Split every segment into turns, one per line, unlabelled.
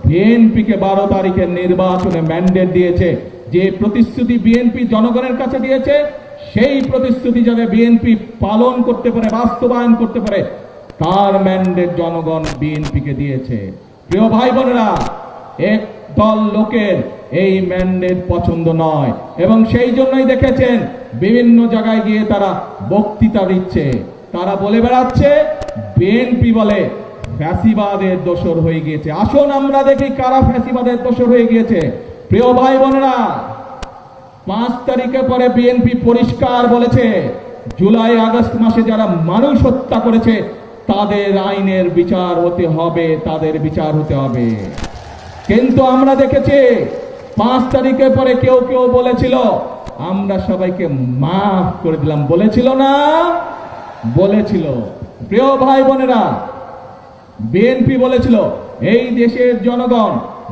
বিএনপিকে 12 তারিখের নির্বাচনে ম্যান্ডেট দিয়েছে। যে প্রতিশ্রুতি বিএনপি জনগণের কাছে দিয়েছে, সেই প্রতিশ্রুতি যাতে বিএনপি পালন করতে পারে, বাস্তবায়ন করতে পারে, তার ম্যান্ডেট জনগণ বিএনপিকে দিয়েছে। প্রিয় ভাই বোনেরা, এক দল লোকের এই ম্যান্ডেট পছন্দ নয় এবং সেই জন্যই দেখেছেন বিভিন্ন জায়গায় গিয়ে তারা বক্তৃতা দিচ্ছে। তারা বলে বেড়াচ্ছে বিএনপি বলে ফ্যাসিবাদের দোসর হয়ে গিয়েছে। আসুন আমরা দেখি কারা ফ্যাসিবাদের দোসর হয়ে গিয়েছে। প্রিয় ভাই বোনেরা, 5 তারিখের পরে বিএনপি পরিষ্কার বলেছে জুলাই আগস্ট মাসে যারা মানুষ হত্যা করেছে তাদের আইনের বিচার হতে হবে, তাদের বিচার হতে হবে। কিন্তু আমরা দেখেছি 5 তারিখের পরে কেউ কেউ বলেছিল আমরা সবাইকে মাফ করে দিলাম, বলেছিল না? বলেছিল। প্রিয় ভাই বোনেরা, বিএনপি বলেছিল এই দেশের জনগণ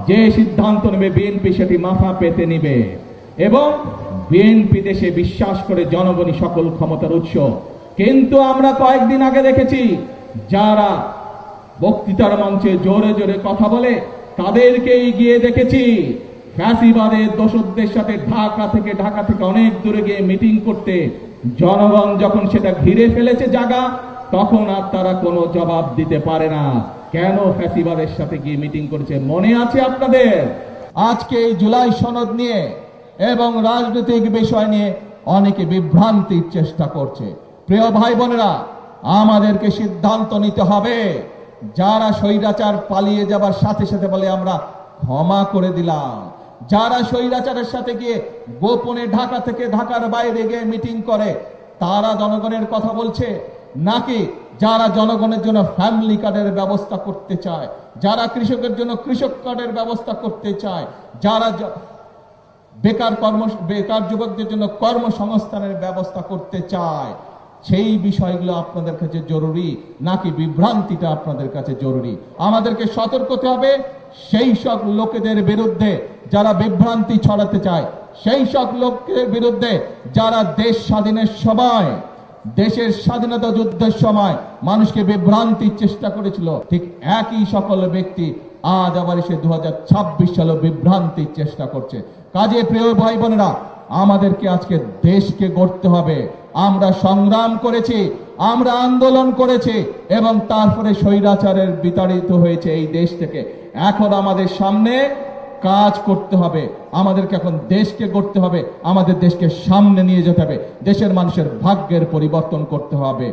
যে সিদ্ধান্ত নেবে বিএনপি সেটি মাথা পেতে নিবে এবং বিএনপি দেশে বিশ্বাস করে জনগণই সকল ক্ষমতার উৎস। কিন্তু আমরা কয়েকদিন আগে দেখেছি যারা বক্তৃতার মঞ্চে জোরে জোরে কথা বলে তাদেরকেই গিয়ে দেখেছি ফ্যাসিবাদের দোসরদের সাথে ঢাকা থেকে অনেক দূরে গিয়ে মিটিং করতে। জনগণ যখন সেটা ঘিরে ফেলেছে জায়গা, তখন আর তারা কোনো জবাব দিতে পারে না। কেন ফ্যাসিবাদের সাথে গিয়ে মিটিং করেছে মনে আছে আপনাদের? আজকে এই জুলাই সনদ নিয়ে এবং রাজনৈতিক বিষয় নিয়ে অনেকে বিভ্রান্তির চেষ্টা করছে। প্রিয় ভাই বোনেরা, আমাদেরকে সিদ্ধান্ত নিতে হবে। যারা স্বৈরাচার পালিয়ে যাবার সাথে সাথে বলে আমরা ক্ষমা করে দিলাম, যারা স্বৈরাচারের সাথে গিয়ে গোপনে ঢাকা থেকে ঢাকার বাইরে গিয়ে মিটিং করে, তারা জনগণের কথা বলছে নাকি যারা জনগণের জন্য ফ্যামিলি কার্ডের ব্যবস্থা করতে চায়, যারা কৃষকের জন্য কৃষক কার্ডের ব্যবস্থা করতে চায়, যারা বেকার যুবকদের জন্য কর্মসংস্থানের ব্যবস্থা করতে চায়, সেই বিষয়গুলো আপনাদের কাছে জরুরি নাকি বিভ্রান্তিটা আপনাদের কাছে জরুরি? আমাদেরকে সতর্ক হতে হবে সেই সব লোকেদের বিরুদ্ধে যারা বিভ্রান্তি ছড়াতে চায়, সেই সব লোকের বিরুদ্ধে যারা দেশ স্বাধীনের সময়, দেশের স্বাধীনতা যুদ্ধের সময় মানুষকে বিভ্রান্তির চেষ্টা করেছিল। ঠিক একই সকল ব্যক্তি আজ আবার এসে 2026 সালে বিভ্রান্তির চেষ্টা করছে। কাজে প্রিয় ভাই বোনেরা, আমাদেরকে আজকে দেশকে গড়তে হবে। আমরা সংগ্রাম করেছি, আমরা আন্দোলন করেছি এবং তারপরে স্বৈরাচারের বিতাড়িত হয়েছে এই দেশ থেকে। এখন আমাদের সামনে কাজ করতে হবে, আমাদেরকে এখন দেশকে গড়তে হবে, আমাদের দেশকে সামনে নিয়ে যেতে হবে, দেশের মানুষের ভাগ্যের পরিবর্তন করতে হবে।